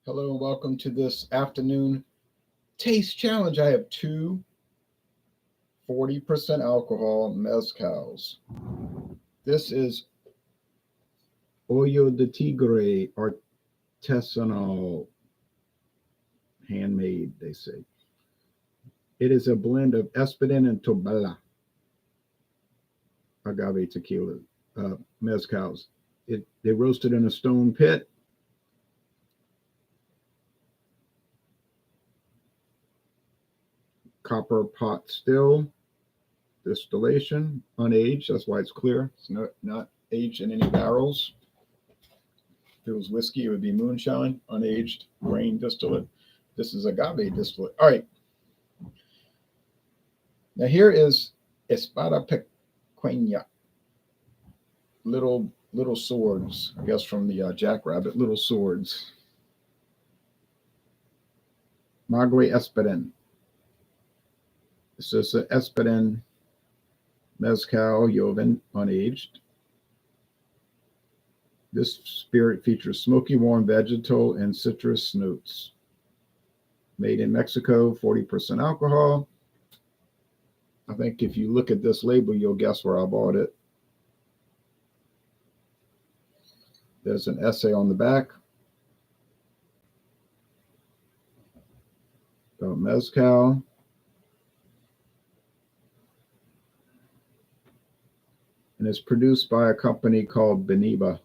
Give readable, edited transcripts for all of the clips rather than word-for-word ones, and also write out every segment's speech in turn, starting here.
Hello and welcome to this afternoon taste challenge. I have two 40% alcohol mezcals. This is Ojo de Tigre artisanal, handmade, they say. It is a blend of Espadin and Tobala agave tequila mezcals. They roasted in a stone pit. Copper pot still, distillation, unaged. That's why it's clear. It's not aged in any barrels. If it was whiskey, it would be moonshine, unaged grain distillate. This is agave distillate. All right. Now here is Espada Pequeña. Little swords, I guess from the Jackrabbit, little swords. Maguey Espadin. This is the Espadin Mezcal Joven, unaged. This spirit features smoky, warm vegetal and citrus notes. Made in Mexico, 40% alcohol. I think if you look at this label, you'll guess where I bought it. There's an essay on the back about mezcal. And it's produced by a company called Beneva.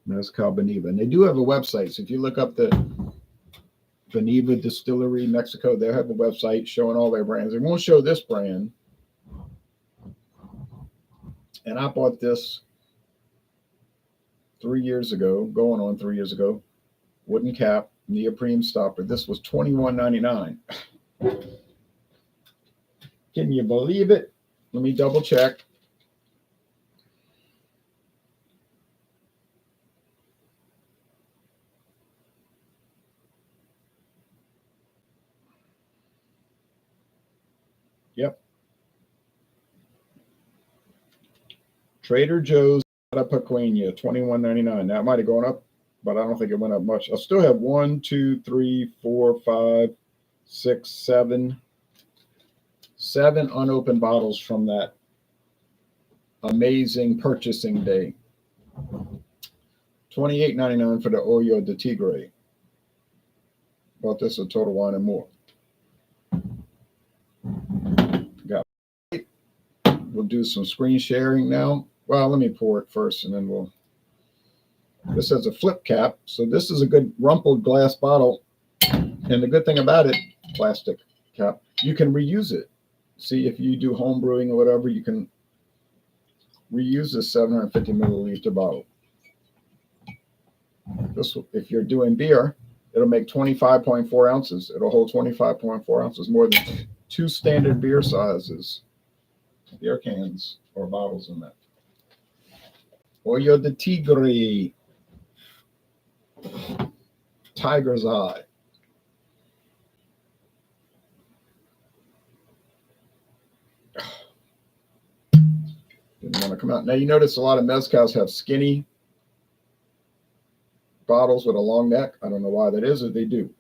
Mezcal Beneva. And they do have a website. So if you look up the Beneva Distillery, Mexico, they have a website showing all their brands. They won't show this brand. And I bought this 3 years ago, going on 3 years ago. Wooden cap, neoprene stopper. This was $21.99. Can you believe it? Let me double check. Yep. Trader Joe's Espada Pequeña, $21.99. That might have gone up, but I don't think it went up much. I still have 1, 2, 3, 4, 5, 6, 7 unopened bottles from that amazing purchasing day. $28.99 for the Ojo de Tigre. Bought this at Total Wine and More. We'll do some screen sharing now. Well, let me pour it first and then we'll. This has a flip cap. So this is a good rumpled glass bottle. And the good thing about it, plastic cap, you can reuse it. See, if you do home brewing or whatever, you can reuse this 750 milliliter bottle. This, if you're doing beer, it'll make 25.4 ounces. It'll hold 25.4 ounces, more than 2 standard beer sizes, beer cans or bottles in that. Ojo de Tigre, Tiger's Eye. Didn't want to come out. Now you notice a lot of mezcals have skinny bottles with a long neck. I don't know why that is, or they do.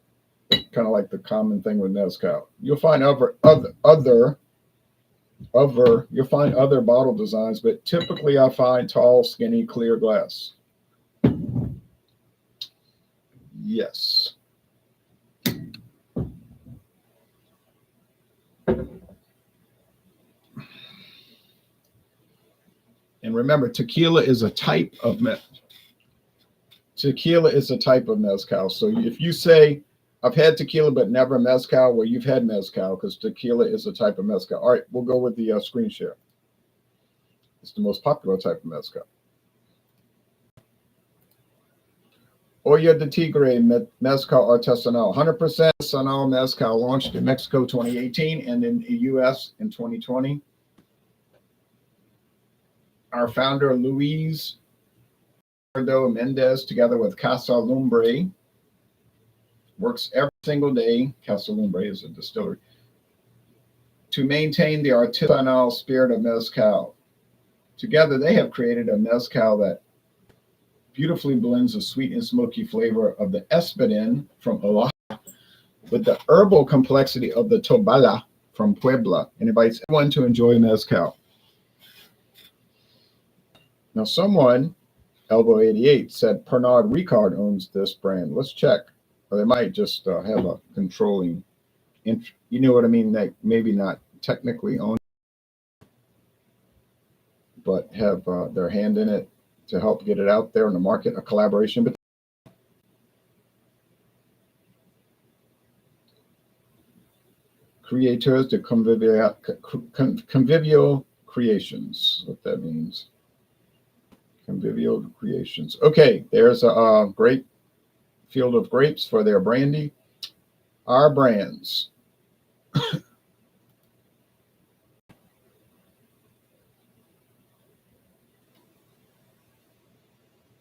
Kind of like the common thing with mezcal. You'll find other you'll find other bottle designs, but typically I find tall, skinny, clear glass. Yes. And remember, tequila is a type of mezcal. So if you say, I've had tequila but never mezcal, well, you've had mezcal because tequila is a type of mezcal. All right, we'll go with the screen share. It's the most popular type of mezcal. Ojo de Tigre Mezcal Artesanal, 100% artesanal mezcal, launched in Mexico 2018 and in the U.S. in 2020. Our founder, Luis Mendez, together with Casa Lumbre, works every single day. Casa Lumbre is a distillery to maintain the artisanal spirit of mezcal. Together, they have created a mezcal that beautifully blends the sweet and smoky flavor of the Espadin from Oaxaca with the herbal complexity of the Tobala from Puebla, and invites everyone to enjoy mezcal. Now, someone, Elbow88, said Pernod-Ricard owns this brand. Let's check. Or they might just have a controlling, you know what I mean? Like maybe not technically own, but have their hand in it to help get it out there in the market, a collaboration. But Creators de Convivial Creations, what that means. Convivial Creations. Okay, there's a great field of grapes for their brandy. Our brands.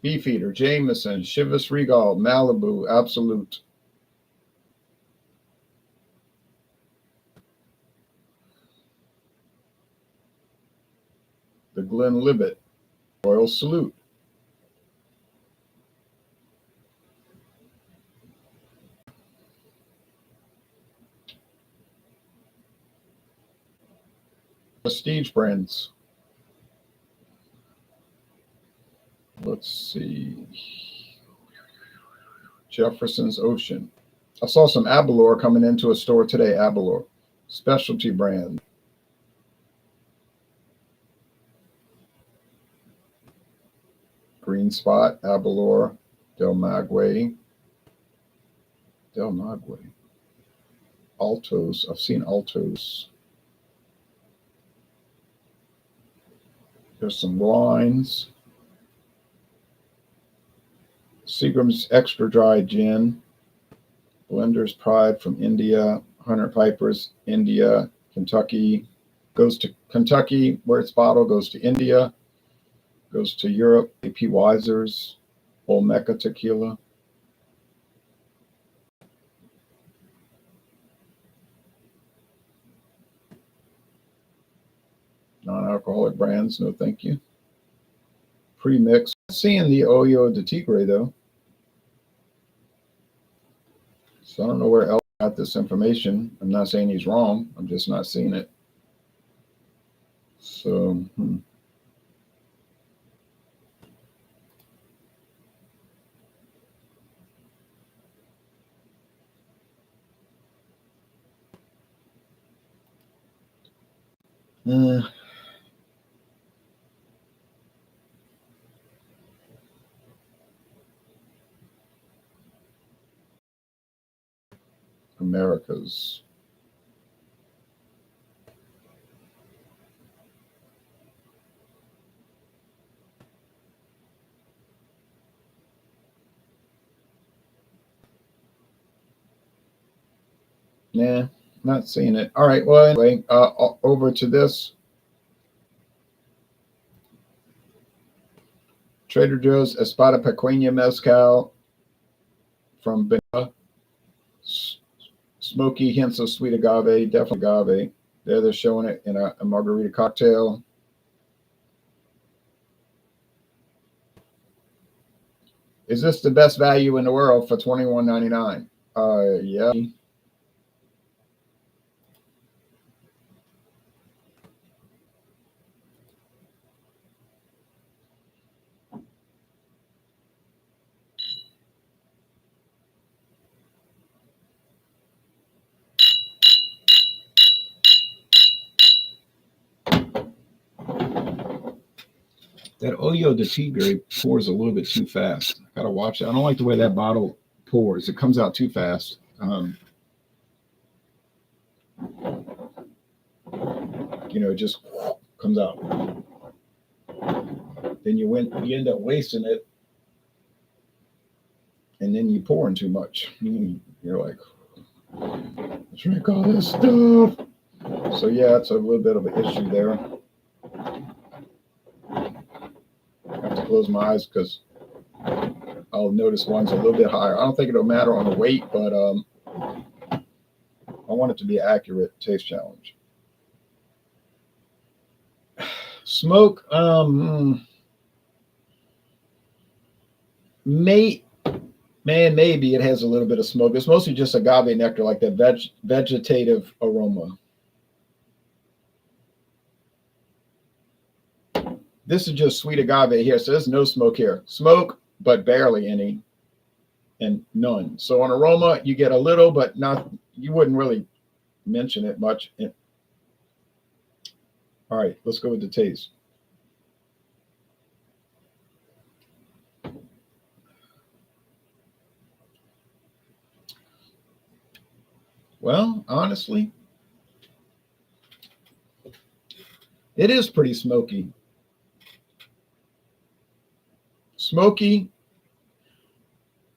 Beefeater, Jameson, Chivas Regal, Malibu, Absolute. The Glenlivet, Royal Salute. Prestige brands. Let's see. Jefferson's Ocean. I saw some Abalor coming into a store today. Abalor, specialty brand. Green Spot, Abalor, Del Maguey. Altos. I've seen Altos. There's some wines. Seagram's Extra Dry Gin. Blender's Pride from India. Hunter Piper's India, Kentucky. Goes to Kentucky where it's bottled, goes to India, goes to Europe. AP Wiser's, Olmeca Tequila. Non-alcoholic brands, no thank you. Pre-mix. Seeing the Ojo de Tigre though. So I don't know where else got this information. I'm not saying he's wrong. I'm just not seeing it. So, Americas. Nah, not seeing it. All right. Well, anyway, over to this. Trader Joe's Espada Pequeña Mezcal from Beneva. Smoky hints of sweet agave, definitely agave. There they're showing it in a margarita cocktail. Is this the best value in the world for $21.99? Yeah. That Ojo de Tigre pours a little bit too fast. I gotta watch it. I don't like the way that bottle pours. It comes out too fast. It just comes out. Then you end up wasting it, and then you pouring too much. You're like, drink all this stuff. So yeah, it's a little bit of an issue there. I have to close my eyes because I'll notice one's a little bit higher. I don't think it'll matter on the weight, but I want it to be accurate. Taste challenge. Smoke. maybe it has a little bit of smoke. It's mostly just agave nectar, like that vegetative aroma. This is just sweet agave here, so there's no smoke here. Smoke, but barely any, and none. So on aroma, you get a little, but not. You wouldn't really mention it much. All right, let's go with the taste. Well, honestly, it is pretty smoky. Smoky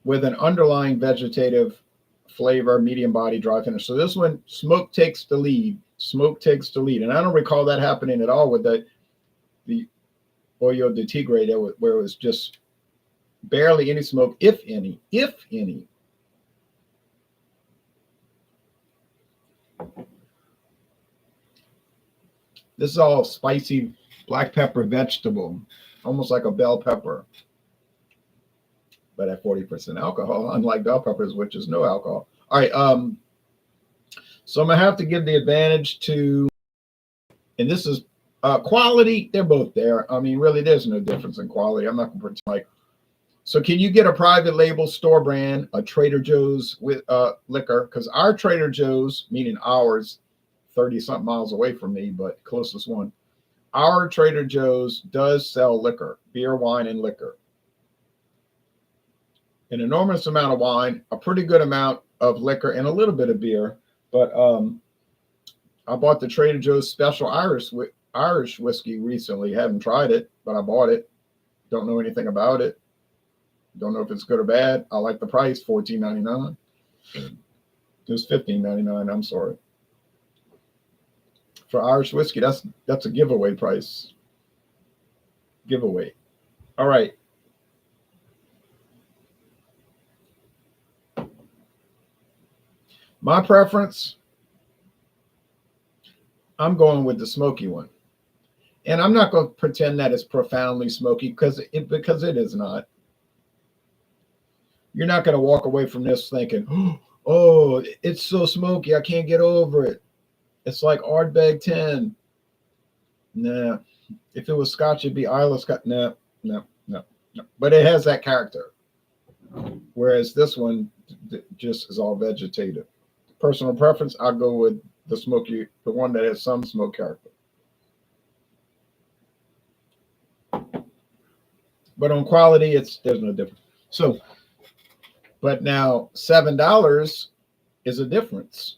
with an underlying vegetative flavor, medium body, dry finish. So this one, smoke takes the lead. Smoke takes the lead. And I don't recall that happening at all with the Ojo de Tigre there, where it was just barely any smoke, if any. This is all spicy black pepper vegetable, almost like a bell pepper, but at 40% alcohol, unlike bell peppers, which is no alcohol. All right, so I'm gonna have to give the advantage to, and this is quality. They're both there. I mean, really, there's no difference in quality. I'm not gonna pretend like. So, can you get a private label store brand, a Trader Joe's with liquor? Because our Trader Joe's, meaning ours, 30-something miles away from me, but closest one, our Trader Joe's does sell liquor, beer, wine, and liquor. An enormous amount of wine, a pretty good amount of liquor, and a little bit of beer. But I bought the Trader Joe's special Irish whiskey recently. Haven't tried it, but I bought it. Don't know anything about it. Don't know if it's good or bad. I like the price, $14.99. It was $15.99. I'm sorry. For Irish whiskey, that's a giveaway price. Giveaway. All right. My preference, I'm going with the smoky one. And I'm not going to pretend that it's profoundly smoky because it is not. You're not going to walk away from this thinking, oh, it's so smoky, I can't get over it. It's like Ardbeg 10. Nah. If it was Scotch, it'd be Isla Scotch. No. But it has that character. Whereas this one just is all vegetative. Personal preference, I'll go with the smoky, the one that has some smoke character. But on quality, there's no difference. So, but now $7 is a difference.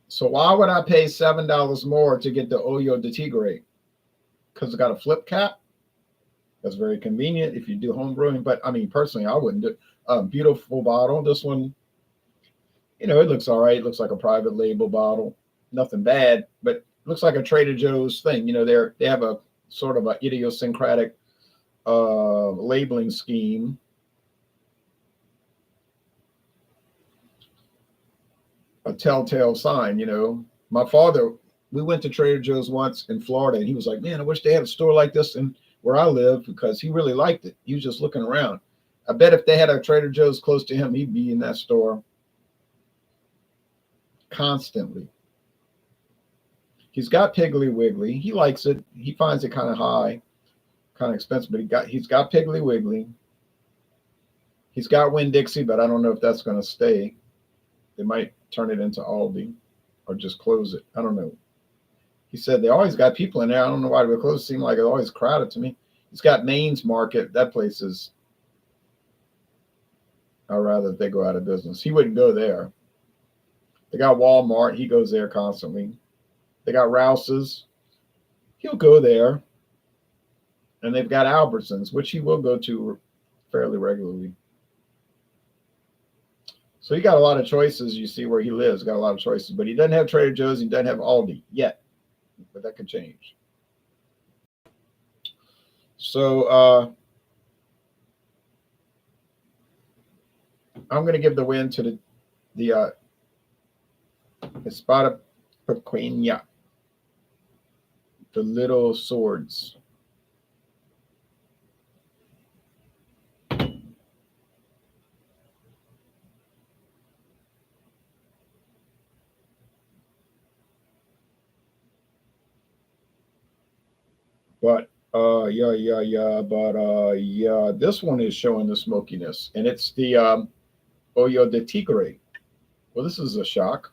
So why would I pay $7 more to get the Ojo de Tigre? Because it's got a flip cap. That's very convenient if you do home brewing. But I mean, personally, I wouldn't do it. Beautiful bottle. This one, it looks all right. It looks like a private label bottle. Nothing bad, but it looks like a Trader Joe's thing. They have a sort of an idiosyncratic labeling scheme. A telltale sign, My father, we went to Trader Joe's once in Florida, and he was like, man, I wish they had a store like this in where I live, because he really liked it. He was just looking around. I bet if they had a Trader Joe's close to him, he'd be in that store constantly. He's got Piggly Wiggly. He likes it. He finds it kind of high, kind of expensive, but he's got Piggly Wiggly. He's got Winn-Dixie, but I don't know if that's going to stay. They might turn it into Aldi or just close it. I don't know. He said they always got people in there. I don't know why they were closed. It seemed like it's always crowded to me. He's got Maine's Market. That place is, I'd rather they go out of business. He wouldn't go there. They got Walmart. He goes there constantly. They got Rouse's. He'll go there. And they've got Albertsons, which he will go to fairly regularly. So he got a lot of choices. You see where he lives, got a lot of choices, but he doesn't have Trader Joe's. He doesn't have Aldi yet, but that could change. So I'm going to give the win to the Espada Pequeña, the little swords. But yeah, this one is showing the smokiness, and it's the Ojo de Tigre. Well, this is a shock.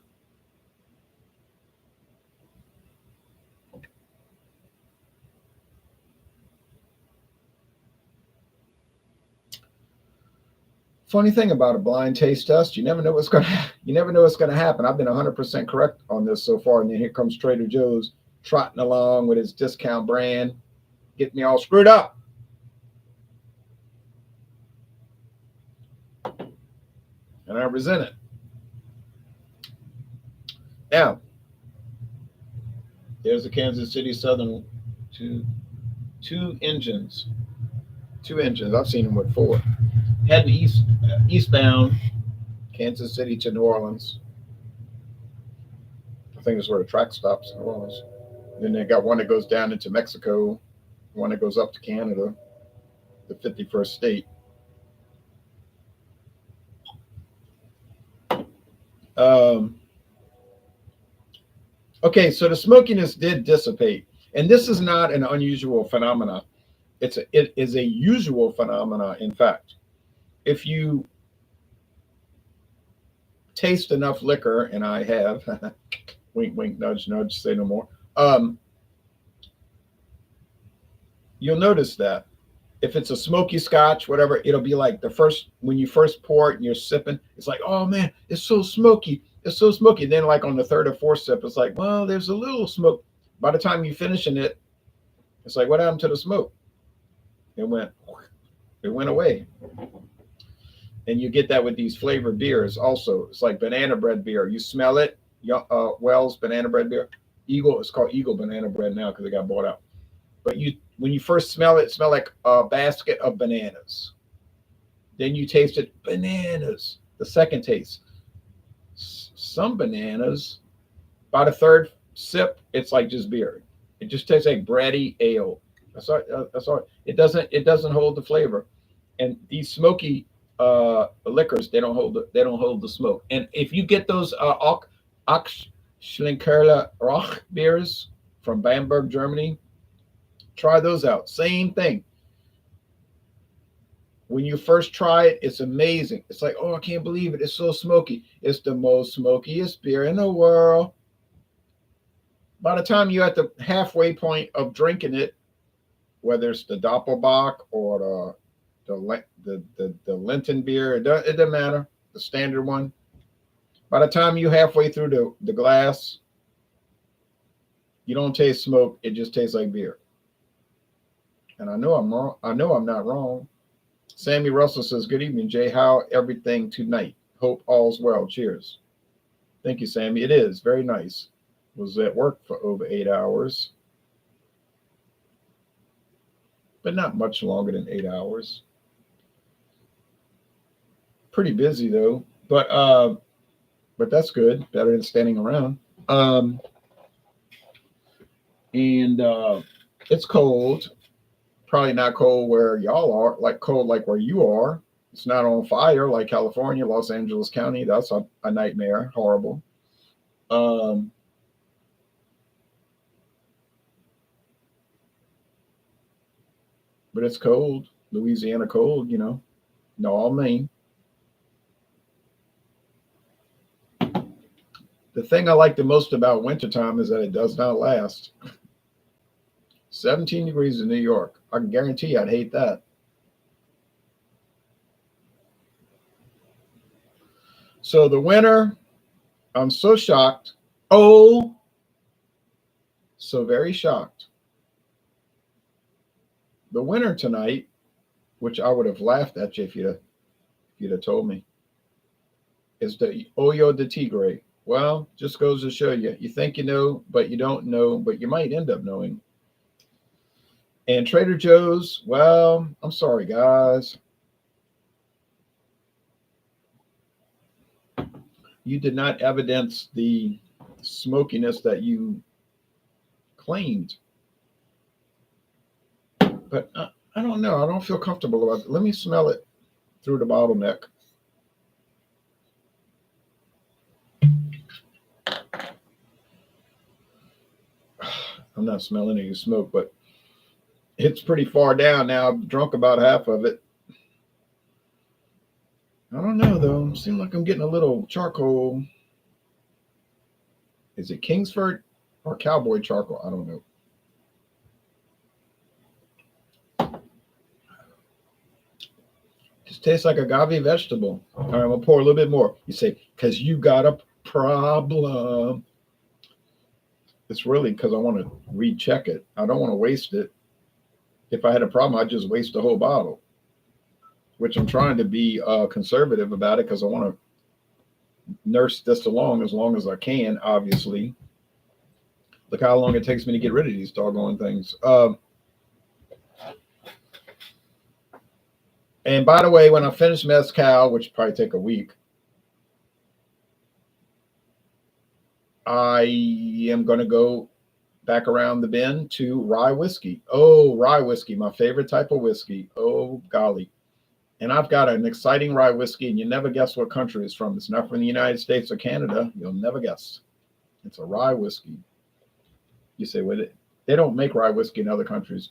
Funny thing about a blind taste test, you never know what's gonna happen. I've been 100% correct on this so far, and then here comes Trader Joe's trotting along with his discount brand, getting me all screwed up. And I resent it. Now, there's the Kansas City Southern two engines. Two engines. I've seen them with four. Heading eastbound, Kansas City to New Orleans. I think that's where the track stops, New Orleans. Then they got one that goes down into Mexico, one that goes up to Canada, the 51st state. Um, okay, so the smokiness did dissipate, and this is not an unusual phenomena. It is a usual phenomena. In fact, if you taste enough liquor, and I have, wink, wink, nudge, nudge, say no more. You'll notice that if it's a smoky scotch, whatever, it'll be like the first, when you first pour it and you're sipping, it's like, oh man, it's so smoky. It's so smoky. Then like on the third or fourth sip, it's like, well, there's a little smoke. By the time you're finishing it, it's like, what happened to the smoke? It went away. And you get that with these flavored beers also. It's like banana bread beer. You smell it, Wells banana bread beer. Eagle, it's called Eagle banana bread now because it got bought out. But when you first smell it, smell like a basket of bananas. Then you taste it, bananas. The second taste, some bananas. By the third sip, it's like just beer. It just tastes like bready ale. That's all. That's all. It doesn't hold the flavor. And these smoky liquors, they don't hold the smoke. And if you get those Schlinkerler Roch beers from Bamberg, Germany, try those out. Same thing. When you first try it, it's amazing. It's like, oh, I can't believe it. It's so smoky. It's the most smokiest beer in the world. By the time you're at the halfway point of drinking it, whether it's the Doppelbock or the Linton beer, it doesn't matter, the standard one. By the time you're halfway through the glass, you don't taste smoke. It just tastes like beer. And I know I'm wrong. I know I'm not wrong. Sammy Russell says, good evening, Jay. How everything tonight? Hope all's well. Cheers. Thank you, Sammy. It is very nice. Was at work for over 8 hours, but not much longer than 8 hours. Pretty busy though, but that's good. Better than standing around. And it's cold. Probably not cold where y'all are, like cold like where you are. It's not on fire like California, Los Angeles County. That's a nightmare. Horrible. But it's cold. Louisiana cold, No, all Maine. The thing I like the most about wintertime is that it does not last. 17 degrees in New York. I can guarantee I'd hate that. So the winter, I'm so shocked. Oh, so very shocked. The winner tonight, which I would have laughed at you if you'd have told me, is the Ojo de Tigre. Well, just goes to show you. You think you know, but you don't know, but you might end up knowing. And Trader Joe's, well, I'm sorry, guys. You did not evidence the smokiness that you claimed. But I don't know. I don't feel comfortable about it. Let me smell it through the bottleneck. I'm not smelling any smoke, but It's pretty far down now. I've drunk about half of it. I don't know though. Seems like I'm getting a little charcoal. Is it Kingsford or Cowboy charcoal? I don't know. Just tastes like agave vegetable. All right, I'm gonna pour a little bit more. You say, because you got a problem. It's really because I want to recheck it. I don't want to waste it. If I had a problem, I'd just waste the whole bottle, which I'm trying to be conservative about it because I want to nurse this along as I can, obviously. Look how long it takes me to get rid of these doggone things. And by the way, when I finish mezcal, which will probably take a week, I am going to go back around the bend to rye whiskey. Oh, rye whiskey, my favorite type of whiskey. Oh, golly. And I've got an exciting rye whiskey, and you never guess what country it's from. It's not from the United States or Canada. You'll never guess. It's a rye whiskey. You say, well, they don't make rye whiskey in other countries.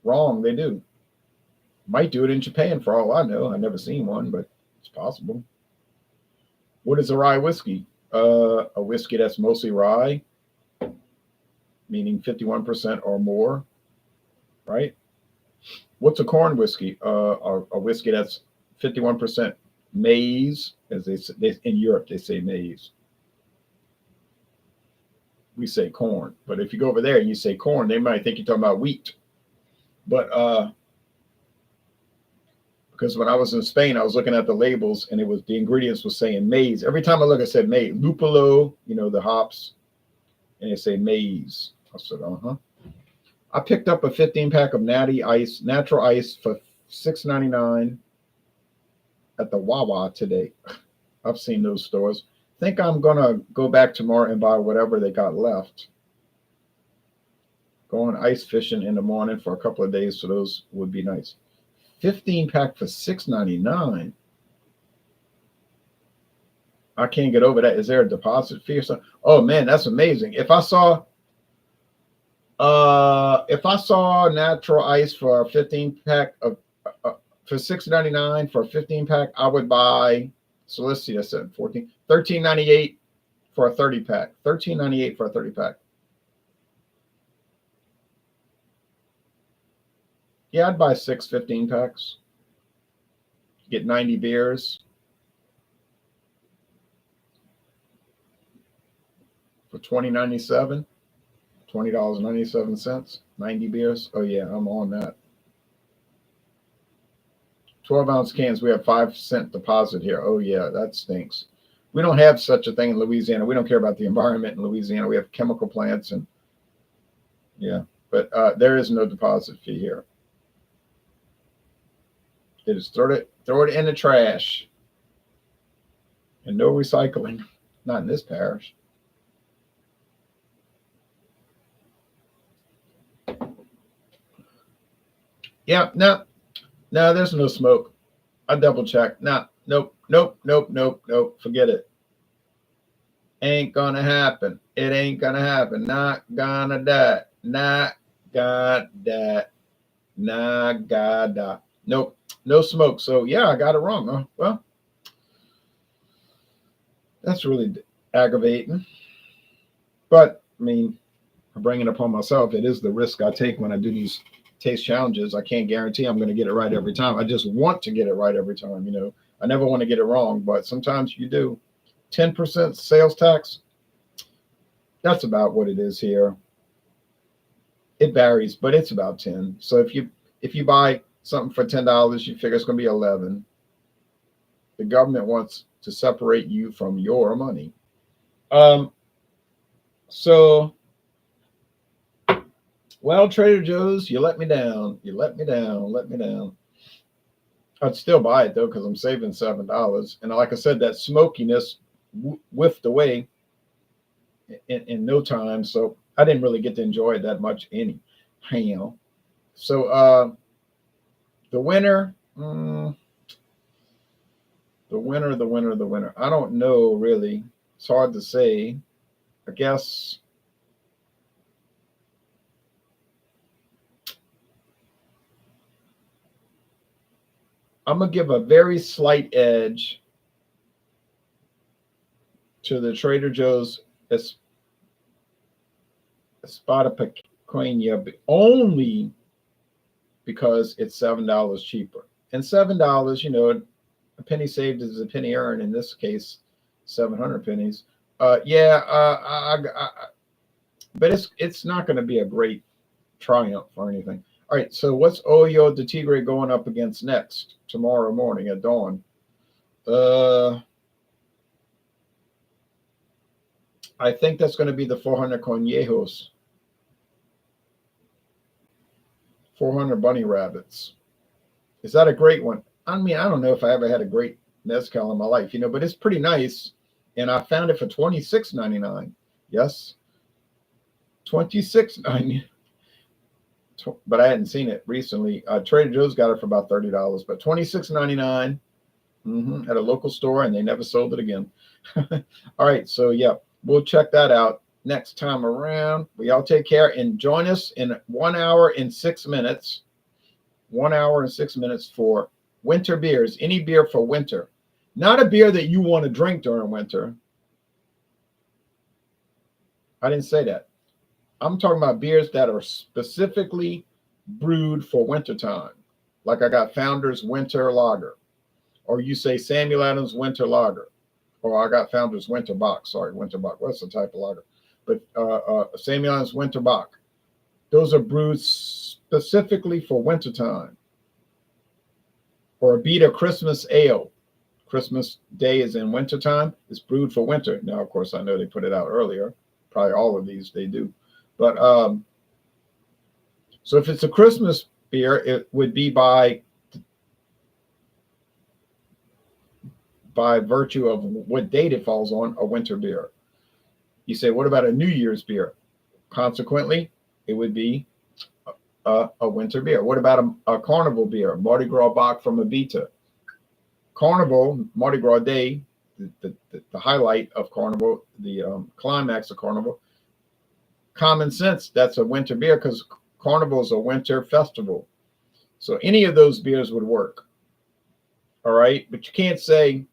Wrong, they do. Might do it in Japan for all I know. I've never seen one, but it's possible. What is a rye whiskey? A whiskey that's mostly rye, meaning 51% or more, right? What's a corn whiskey? A whiskey that's 51% maize, as they say in Europe, they say maize. We say corn, but if you go over there and you say corn, they might think you're talking about wheat. But because when I was in Spain, I was looking at the labels and it was the ingredients was saying maize. Every time I look, I said maize, lupullo, the hops, and they say maize. I said, uh-huh. I picked up a 15-pack of natural ice for $6.99 at the Wawa today. I've seen those stores. Think I'm gonna go back tomorrow and buy whatever they got left. Going ice fishing in the morning for a couple of days, so those would be nice. 15-pack for $6.99. I can't get over that. Is there a deposit fee or something? Oh man, that's amazing. If I saw natural ice for a 15-pack of for $6.99 for a 15-pack, I would buy. So let's see, that's $13.98 for a 30-pack. $13.98 for a 30-pack. Yeah, I'd buy 6 15-packs. Get 90 beers for $20.97. $20.97. 90 beers. Oh yeah, I'm on that. 12-ounce cans. We have 5-cent deposit here. Oh yeah, that stinks. We don't have such a thing in Louisiana. We don't care about the environment in Louisiana. We have chemical plants and yeah, but there is no deposit fee here. They just throw it in the trash. And no recycling. Not in this parish. Yeah, no, there's no smoke. I double checked. Nope. Forget it. Ain't gonna happen. It ain't gonna happen. Not gonna die. Not gonna die. Nope. No smoke. So yeah, I got it wrong. Huh? Well, that's really aggravating. But I mean, I'm bringing it upon myself. It is the risk I take when I do these taste challenges. I can't guarantee I'm going to get it right every time. I just want to get it right every time. I never want to get it wrong, but sometimes you do. 10% sales tax. That's about what it is here. It varies, but it's about 10. So if you buy something for $10, you figure it's going to be 11. The government wants to separate you from your money. Well, Trader Joe's, you let me down. I'd still buy it though, because I'm saving $7. And like I said, that smokiness whiffed away in no time. So I didn't really get to enjoy it that much anyhow. So the winner. The winner. I don't know really. It's hard to say. I guess I'm going to give a very slight edge to the Trader Joe's Espada Pequeña, only because it's $7 cheaper. And $7, you know, a penny saved is a penny earned. In this case, 700 pennies. But it's not going to be a great triumph or anything. All right, so what's Ojo de Tigre going up against next tomorrow morning at dawn? I think that's going to be the 400 Conejos. 400 bunny rabbits. Is that a great one? I mean, I don't know if I ever had a great mezcal in my life, you know, but it's pretty nice. And I found it for $26.99. Yes, $26.99. But I hadn't seen it recently. Trader Joe's got it for about $30, but $26.99 at a local store, and they never sold it again. All right, so yeah, we'll check that out next time around. We all take care and join us in 1 hour and 6 minutes. 1 hour and 6 minutes for winter beers. Any beer for winter. Not a beer that you want to drink during winter. I didn't say that. I'm talking about beers that are specifically brewed for wintertime. Like I got Founders Winter Lager. Or you say Samuel Adams Winter Lager. Or I got Founders Winter Bock. Sorry, Winter Bock. What's the type of lager? But Samuel Adams Winter Bock. Those are brewed specifically for wintertime. Or a Beta Christmas Ale. Christmas Day is in wintertime. It's brewed for winter. Now, of course, I know they put it out earlier. Probably all of these they do. But so if it's a Christmas beer, it would be by virtue of what date it falls on, a winter beer. You say, what about a New Year's beer? Consequently, it would be a winter beer. What about a Carnival beer? Mardi Gras Bock from Abita. Carnival, Mardi Gras Day, the highlight of Carnival, the climax of Carnival. Common sense, that's a winter beer because Carnival is a winter festival. So any of those beers would work. All right, but you can't say,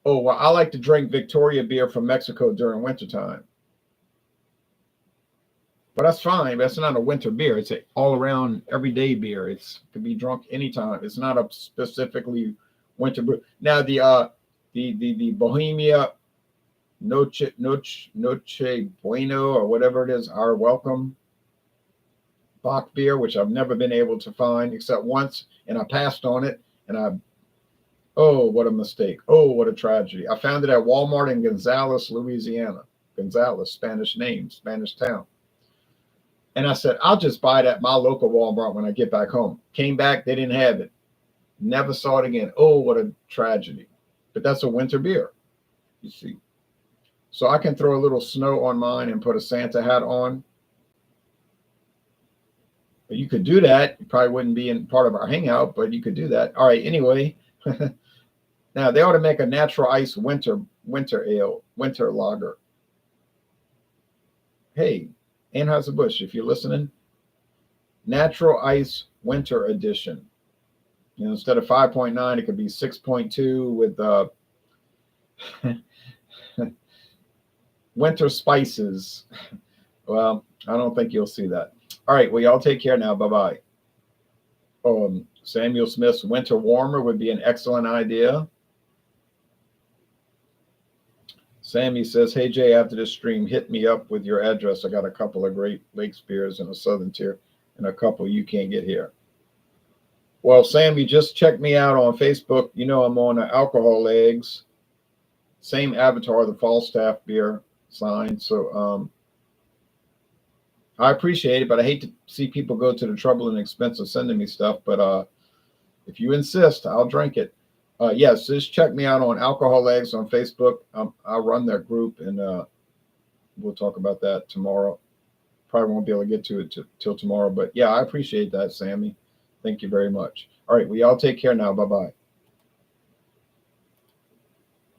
oh, well, I like to drink Victoria beer from Mexico during wintertime. But that's fine. That's not a winter beer. It's an all-around, everyday beer. It can be drunk anytime. It's not a specifically winter beer. Now, the Bohemia Noche Bueno or whatever it is, Our Welcome Bock beer, which I've never been able to find except once, and I passed on it, and oh, what a mistake. Oh, what a tragedy. I found it at Walmart in Gonzales, Louisiana. Gonzales, Spanish name, Spanish town. And I said, I'll just buy it at my local Walmart when I get back home. Came back, they didn't have it. Never saw it again. Oh, what a tragedy. But that's a winter beer, you see. So I can throw a little snow on mine and put a Santa hat on. But you could do that. It probably wouldn't be in part of our hangout, but you could do that. All right, anyway. Now, they ought to make a natural ice winter ale, winter lager. Hey, Anheuser-Busch, if you're listening, natural ice winter edition. You know, instead of 5.9, it could be 6.2 with winter spices. Well, I don't think you'll see that. All right, well, y'all take care now. Bye-bye. Samuel Smith's winter warmer would be an excellent idea. Sammy says, hey, Jay, after this stream, hit me up with your address. I got a couple of Great Lakes beers in a Southern Tier and a couple you can't get here. Well, Sammy, just check me out on Facebook. You know I'm on Alcohol Eggs. Same avatar, the Falstaff beer sign. So I appreciate it, but I hate to see people go to the trouble and expense of sending me stuff. But if you insist, I'll drink it. Yes, just check me out on Alcohol Eggs on Facebook. I'll run that group, and we'll talk about that tomorrow. Probably won't be able to get to it till tomorrow. But, yeah, I appreciate that, Sammy. Thank you very much. All right, we all take care now. Bye-bye.